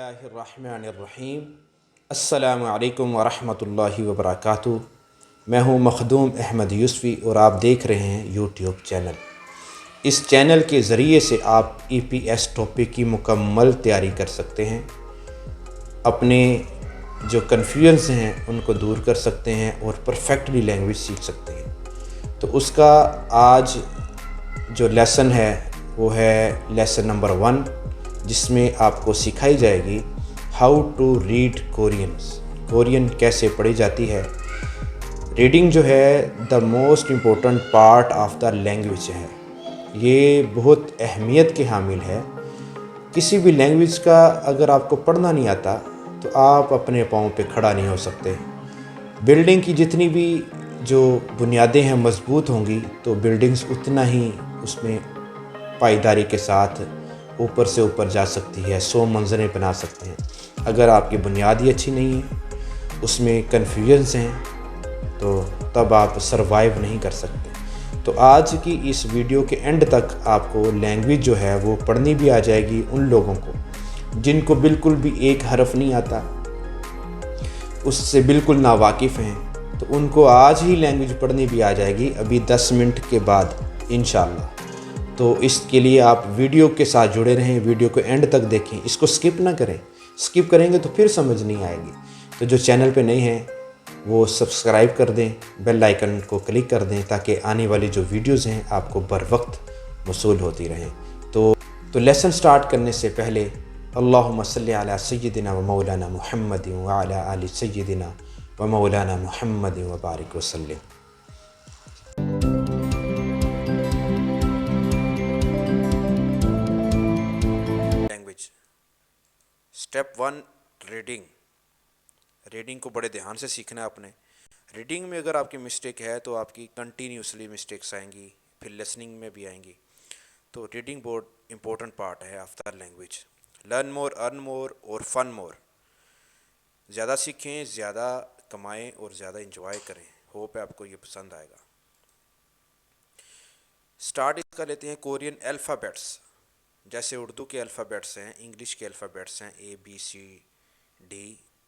बिस्मिल्लाहिर्रहमानिर्रहीम। अस्सलामु अलैकुम वरहमतुल्लाहि वबरकातुहू। मैं हूँ मखदूम अहमद यूसफ़ी और आप देख रहे हैं यूट्यूब चैनल। इस चैनल के ज़रिए से आप EPS टॉपिक की मुकम्मल तैयारी कर सकते हैं, अपने जो कन्फ्यूजन्स हैं उनको दूर कर सकते हैं और परफेक्टली लैंग्वेज सीख सकते हैं। तो उसका आज जो लेसन है वो है लेसन नंबर 1, जिसमें आपको सिखाई जाएगी हाउ टू रीड कोरियन कैसे पढ़ी जाती है। रीडिंग जो है the most important part of the language है, ये बहुत अहमियत के हामिल है। किसी भी लैंग्वेज का अगर आपको पढ़ना नहीं आता तो आप अपने पाँव पे खड़ा नहीं हो सकते। बिल्डिंग की जितनी भी जो बुनियादें हैं मजबूत होंगी तो बिल्डिंग्स उतना ही उसमें पायदारी के साथ ऊपर से ऊपर जा सकती है, 100 मंज़रें बना सकते हैं। अगर आपकी बुनियाद ही अच्छी नहीं है, उसमें कन्फ्यूजन्स हैं, तो तब आप सरवाइव नहीं कर सकते। तो आज की इस वीडियो के एंड तक आपको लैंग्वेज जो है वो पढ़नी भी आ जाएगी। उन लोगों को जिनको बिल्कुल भी एक हरफ नहीं आता, उससे बिल्कुल नावाकिफ़ हैं, तो उनको आज ही लैंग्वेज पढ़नी भी आ जाएगी, अभी 10 मिनट के बाद इंशाल्लाह। तो इसके लिए आप वीडियो के साथ जुड़े रहें, वीडियो को एंड तक देखें, इसको स्किप ना करें। स्किप करेंगे तो फिर समझ नहीं आएगी। तो जो चैनल पे नए हैं वो सब्सक्राइब कर दें, बेल आइकन को क्लिक कर दें, ताकि आने वाली जो वीडियोज़ हैं आपको बर वक्त मौसूल होती रहें। तो लेसन स्टार्ट करने से पहले अल्लाहुम्मा सल्ली अला सय्यिदिना व मौलाना मुहम्मद व अला आलि सय्यिदिना व मौलाना मुहम्मद व बारिक वसल्लम। लैंग्वेज स्टेप 1, रीडिंग को बड़े ध्यान से सीखना है आपने। रीडिंग में अगर आपकी मिस्टेक है तो आपकी कंटिन्यूसली मिस्टेक्स आएंगी, फिर लिसनिंग में भी आएंगी। तो रीडिंग बहुत इंपॉर्टेंट पार्ट है of the language. Learn more, earn more और फन मोर। ज़्यादा सीखें, ज़्यादा कमाएं और ज़्यादा इंजॉय करें। होप है आपको ये पसंद आएगा। स्टार्ट इसका लेते हैं कोरियन अल्फ़ाबेट्स। जैसे उर्दू के अल्फ़ाबेट्स हैं, इंग्लिश के अल्फ़ाबेट्स हैं ABCD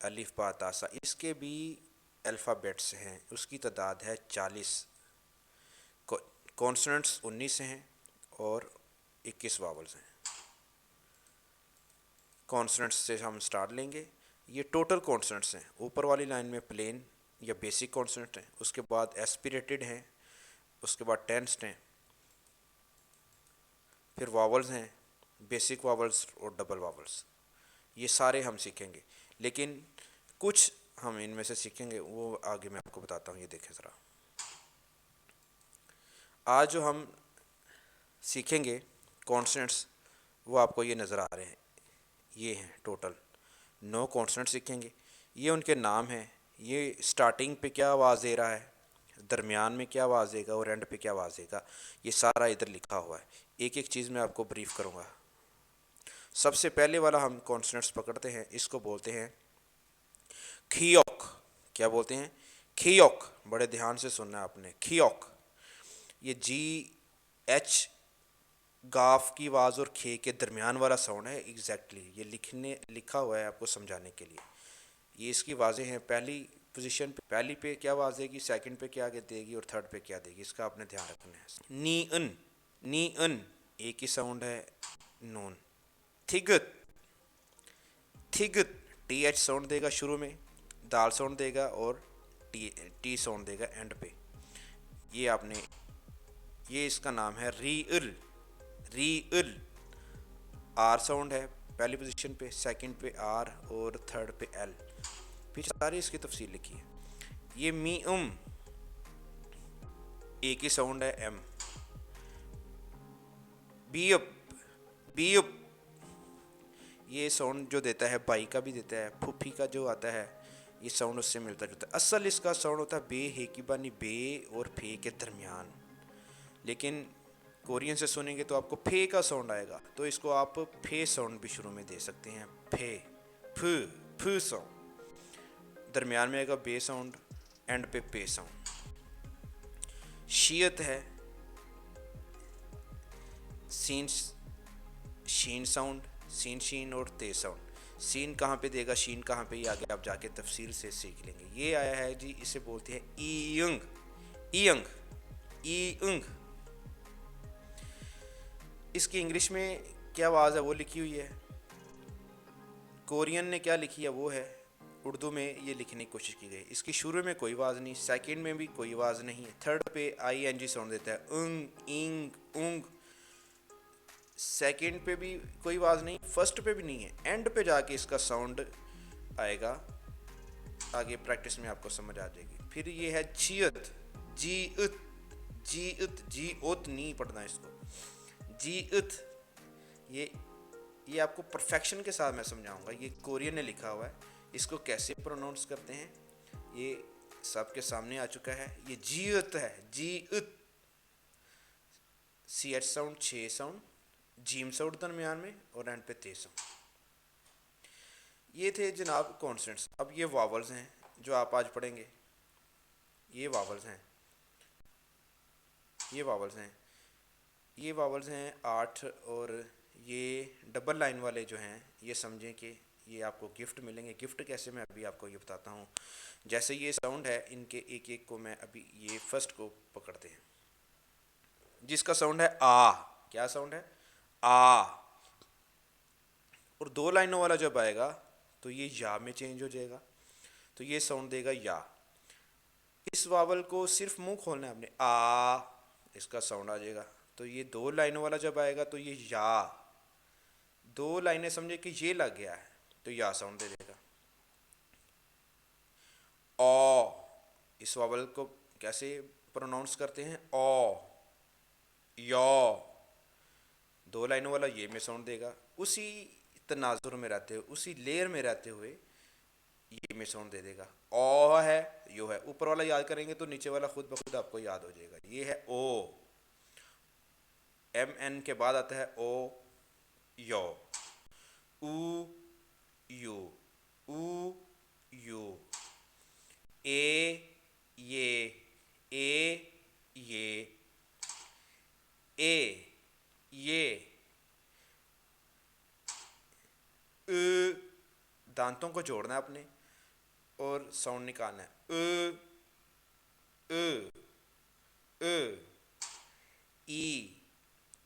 अलिफ बा ता सा, इसके भी अल्फ़ाबेट्स हैं। उसकी तादाद है 40। कॉन्सोनेंट्स 19 हैं और 21 वावल्स हैं। कॉन्सोनेंट्स से हम स्टार्ट लेंगे। ये टोटल कॉन्सोनेंट्स हैं। ऊपर वाली लाइन में प्लेन या बेसिक कॉन्सोनेंट हैं, उसके बाद एस्पिरेटेड हैं, उसके बाद टेंस्ड हैं, फिर वावल्स हैं, बेसिक वावल्स और डबल वावल्स। ये सारे हम सीखेंगे, लेकिन कुछ हम इनमें से सीखेंगे, वो आगे मैं आपको बताता हूँ। ये देखें ज़रा, आज जो हम सीखेंगे कॉन्सोनेंट्स वो आपको ये नज़र आ रहे हैं। ये हैं टोटल 9 कॉन्सोनेंट सीखेंगे। ये उनके नाम हैं। ये स्टार्टिंग पे क्या आवाज़ दे रहा है, दरमियान में क्या आवाज़ देगा और एंड पे क्या आवाज़ देगा, ये सारा इधर लिखा हुआ है। एक एक चीज़ मैं आपको ब्रीफ करूँगा। सबसे पहले वाला हम कॉन्सोनेंट्स पकड़ते हैं, इसको बोलते हैं खियोक। क्या बोलते हैं? खियोक। बड़े ध्यान से सुनना है आपने, खियोक। ये GH गाफ की आवाज़ और खे के दरमियान वाला साउंड है। ये लिखा हुआ है आपको समझाने के लिए। ये इसकी आवाज़ें हैं। पहली पोजीशन पे, पहली पे क्या आवाज़ देगी, सेकंड पे क्या देगी और थर्ड पे क्या देगी, इसका आपने ध्यान रखना है। नी अन एक ही साउंड है, नून। थिगत थिगत TH साउंड देगा शुरू में, दाल साउंड देगा और टी साउंड देगा एंड पे। ये इसका नाम है री आर साउंड है पहली पोजीशन पे, सेकंड पे R और थर्ड पे L। पीछे सारी इसकी तफसील लिखी है। ये एक ही साउंड है M। बी ये साउंड जो देता है बाई का भी देता है, फुफी का जो आता है ये साउंड उससे मिलता जुलता है। असल इसका साउंड होता है बे हे की बानी, बे और फे के दरमियान। लेकिन कोरियन से सुनेंगे तो आपको फे का साउंड आएगा, तो इसको आप फे साउंड भी शुरू में दे सकते हैं। फे साउंड, दरमियान में आएगा बे साउंड, एंड पे पे साउंड। शीयत है शीन साउंड, शीन और ते साउंड। सीन कहाँ पे देगा, शीन कहाँ पे, ये आगे आप जाके तफसील से सीख लेंगे। ये आया है जी, इसे बोलते हैं ईयंग, ईयंग, ईयंग। इसकी इंग्लिश में क्या आवाज़ है वो लिखी हुई है, कोरियन ने क्या लिखी है वो है, उर्दू में ये लिखने की कोशिश की गई। इसकी शुरू में कोई आवाज़ नहीं, सेकंड में भी कोई आवाज़ नहीं है, थर्ड पे आई एन जी साउंड देता है, उंग इंग उंग। सेकंड पे भी कोई आवाज़ नहीं, फर्स्ट पे भी नहीं है, एंड पे जाके इसका साउंड आएगा। आगे प्रैक्टिस में आपको समझ आ जाएगी। फिर ये है जीत, जीत, जीत, जी ओत नहीं पढ़ना इसको, जीत। ये आपको परफेक्शन के साथ मैं समझाऊंगा। ये कोरियन ने लिखा हुआ है, इसको कैसे प्रोनाउंस करते हैं ये सबके सामने आ चुका है। ये जीत है, जीत, सी एच साउंड, 6 साउंड, जीम साउंड दरमियान में और एंड पे ते साउंड। ये थे जनाब कॉन्सोनेंट्स। अब ये वावल्स हैं जो आप आज पढ़ेंगे। ये वावल्स हैं, ये वावल्स हैं, ये वावल्स हैं 8। और ये डबल लाइन वाले जो हैं ये समझें कि ये आपको गिफ्ट मिलेंगे। गिफ्ट कैसे, मैं अभी आपको ये बताता हूँ। जैसे ये साउंड है, इनके एक एक को मैं अभी, ये फर्स्ट को पकड़ते हैं जिसका साउंड है आ। क्या साउंड है? आ। और 2 लाइनों वाला जब आएगा तो ये या में चेंज हो जाएगा, तो ये साउंड देगा या। इस वावल को सिर्फ मुंह खोलना है आपने, आ, इसका साउंड आ जाएगा। तो ये 2 लाइनों वाला जब आएगा तो ये या, 2 लाइनें समझे कि ये लग गया है तो या साउंड दे देगा। ओ, इस वावल को कैसे प्रोनाउंस करते हैं? ओ, यो, 2 लाइनों वाला ये में साउंड देगा। उसी तनाजुर में रहते हुए, उसी लेयर में रहते हुए ये में साउंड दे देगा। ओ है, यो है, ऊपर वाला याद करेंगे तो नीचे वाला खुद ब खुद आपको याद हो जाएगा। ये है ओ, एम एन के बाद आता है ओ, यो, ऊ, यू, ऊ, यू, ए, ये, ए, ये, दांतों को जोड़ना है आपने और साउंड निकालना है। ई,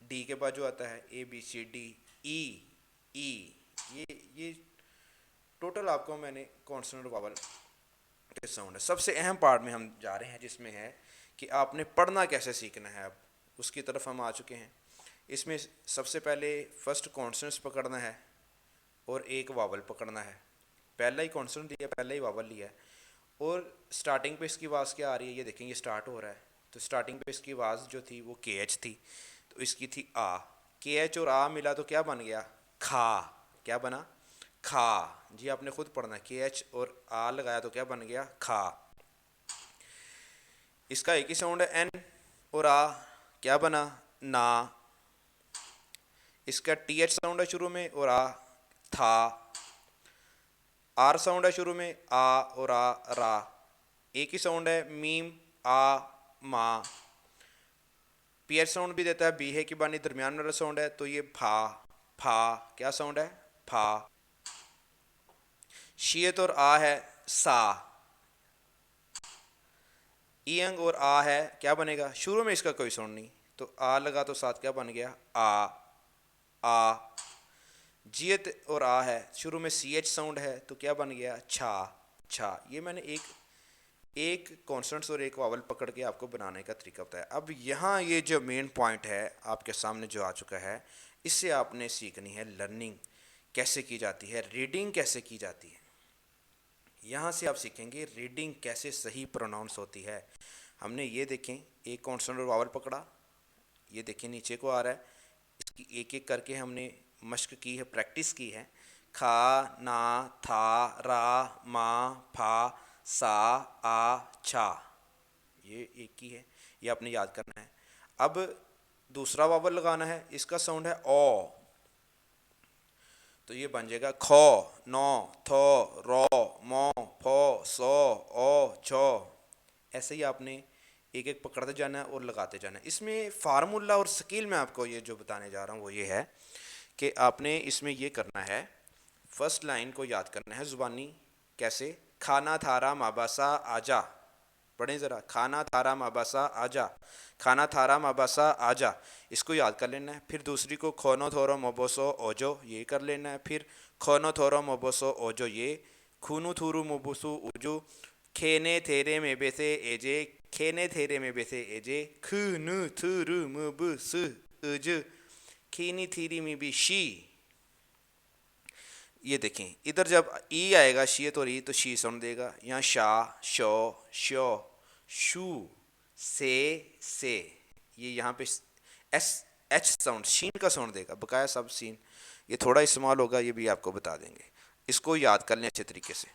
डी के बाद जो आता है ए बी सी डी, ई, ये टोटल आपको मैंने कॉन्सोनेंट वावल के साउंड है। सबसे अहम पार्ट में हम जा रहे हैं जिसमें है कि आपने पढ़ना कैसे सीखना है। अब उसकी तरफ हम आ चुके हैं। इसमें सबसे पहले फर्स्ट कॉन्सोनेंट्स पकड़ना है और एक वावल पकड़ना है। पहला ही कॉन्सोनेंट लिया, पहला ही वावल लिया है। और स्टार्टिंग पे इसकी आवाज़ क्या आ रही है, ये देखें, ये स्टार्ट हो रहा है। तो स्टार्टिंग पे इसकी आवाज़ जो थी वो के एच थी, तो इसकी थी आ। के एच और आ मिला तो क्या बन गया? खा। क्या बना? खा। जी आपने खुद पढ़ना, के एच और आ लगाया तो क्या बन गया? खा। इसका एक ही साउंड है, एन और आ, क्या बना? ना। इसका टी एच साउंड है शुरू में और आ, था। आर साउंड है शुरू में, आ और आ, रा। एक ही साउंड है, मीम, आ, मा। पी एच साउंड भी देता है, बी है की बानी दरमियान वाला साउंड है, तो ये फा, फा। क्या साउंड है? फा। शीयत और आ है, सा। ईयंग और आ है, क्या बनेगा? शुरू में इसका कोई साउंड नहीं, तो आ लगा तो साथ क्या बन गया? आ, आ। जियत और आ है, शुरू में सी एच साउंड है तो क्या बन गया? छा, छा। ये मैंने एक कॉन्सोनेंट्स और एक वावल पकड़ के आपको बनाने का तरीका बताया। अब यहाँ ये जो मेन पॉइंट है आपके सामने जो आ चुका है, इससे आपने सीखनी है लर्निंग कैसे की जाती है, रीडिंग कैसे की जाती है। यहाँ से आप सीखेंगे रीडिंग कैसे सही प्रोनाउंस होती है। हमने ये देखें, एक कॉन्सोनेंट और वावल पकड़ा, ये देखें नीचे को आ रहा है, इसकी एक एक करके हमने मश्क की है, प्रैक्टिस की है। खा, ना, था, रा, मा, फा, सा, आ, छा। ये एक ही है, ये आपने याद करना है। अब दूसरा वावल लगाना है, इसका साउंड है ओ, तो ये बन जाएगा खो, नो, थो, रो, मो, फो, सो, ओ, छो। ऐसे ही आपने एक एक पकड़ते जाना है और लगाते जाना है। इसमें फार्मूला और स्किल में आपको ये जो बताने जा रहा हूँ वो ये है कि आपने इसमें ये करना है, फर्स्ट लाइन को याद करना है ज़ुबानी। कैसे? खाना थारा माबासा आजा। पढ़ें ज़रा, खाना थारा माबासा आजा, खाना थारा माबासा आजा, इसको याद कर लेना है। फिर दूसरी को खोनो थोरो मोबोसो ओजो, ये कर लेना है। फिर खोनो थोरो मोबोसो ओजो, ये खूनु थूरू मोबोसो ओजो, खेने थेरे में बेसे एजे, खेने थेरे में बेसे एजे, खूनु थूरू मोबोसो ओजो, खीनी थीरी में भी शी। ये देखें, इधर जब ई आएगा शीयत और ई तो शी साउंड देगा। यहाँ शा, शो, शो, शू, से, ये यहाँ पे एस एच साउंड, शीन का साउंड देगा। बकाया सब सीन, ये थोड़ा इस्तेमाल होगा, ये भी आपको बता देंगे। इसको याद कर लें अच्छे तरीके से।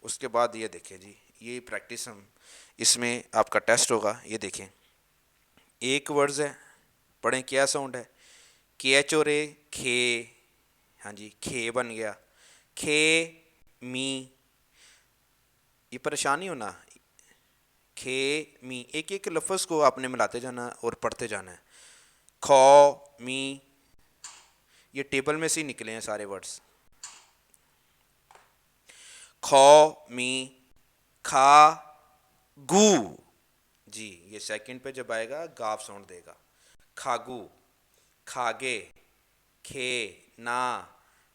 उसके बाद ये देखें जी, ये प्रैक्टिस हम, इसमें आपका टेस्ट होगा। ये देखें, एक वर्ड्स है, पढ़ें क्या साउंड है। के एच और ए, खे, हाँ जी, खे बन गया। खे मी, ये परेशानी होना, खे मी, एक एक लफ्ज़ को आपने मिलाते जाना और पढ़ते जाना है। खो मी, ये टेबल में से ही निकले हैं सारे वर्ड्स। खो मी, खा गू, जी ये सेकंड पे जब आएगा गाफ साउंड देगा। खागू, खागे, खे, ना,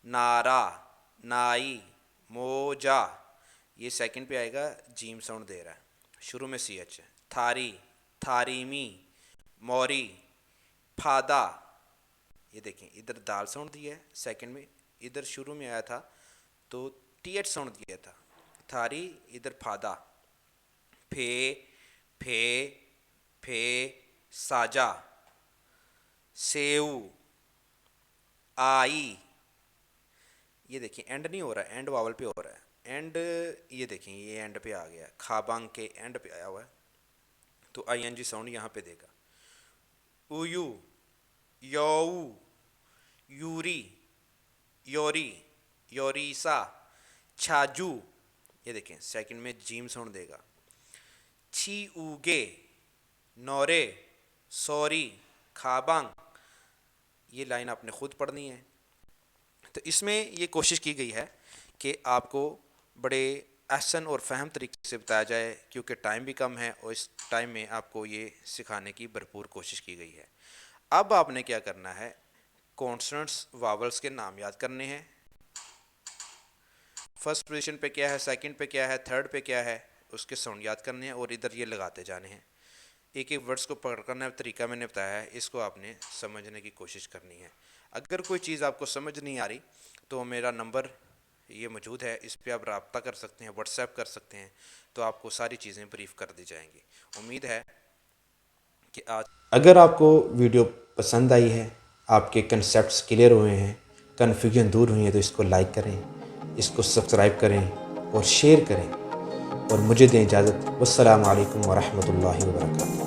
नारा, नाई, मोजा, ये सेकंड पे आएगा जीम साउंड दे रहा है, शुरू में सी एच है। थारी, थारीमी, मोरी, फादा, ये देखें इधर दाल साउंड दिया है सेकंड में, इधर शुरू में आया था तो टी एच साउंड दिया था। थारी, इधर फादा। फे, फे, फे, साजा, सेऊ, आई, ये देखिए एंड नहीं हो रहा है, एंड वावल पे हो रहा है एंड, ये देखें ये एंड पे आ गया, खाबांग के एंड पे आया हुआ है तो आई एन जी साउंड यहाँ पे देगा। उयू, योऊ, यूरी, योरी, योरीसा, छाजू, ये देखें सेकंड में जीम साउंड देगा। छी उगे, नौरे, सॉरी, खाबांग, ये लाइन आपने खुद पढ़नी है। तो इसमें ये कोशिश की गई है कि आपको बड़े आसान और फहम तरीके से बताया जाए, क्योंकि टाइम भी कम है और इस टाइम में आपको ये सिखाने की भरपूर कोशिश की गई है। अब आपने क्या करना है, कॉन्सोनेंट्स वावल्स के नाम याद करने हैं। फर्स्ट पोजीशन पे क्या है, सेकंड पे क्या है, थर्ड पे क्या है, उसके साउंड याद करने हैं और इधर ये लगाते जाने हैं। एक एक वर्ड्स को पकड़ना तरीका मैंने बताया है, इसको आपने समझने की कोशिश करनी है। अगर कोई चीज़ आपको समझ नहीं आ रही तो मेरा नंबर ये मौजूद है, इस पे आप रब्ता कर सकते हैं, व्हाट्सएप कर सकते हैं, तो आपको सारी चीज़ें ब्रीफ कर दी जाएंगी। उम्मीद है कि आज अगर आपको वीडियो पसंद आई है, आपके कंसेप्ट्स क्लियर हुए हैं, कन्फ्यूजन दूर हुई है, तो इसको लाइक करें, इसको सब्सक्राइब करें और शेयर करें और मुझे दें इजाज़त। वस्सलामु अलैकुम वरहमतुल्लाहि वबरकातुहू।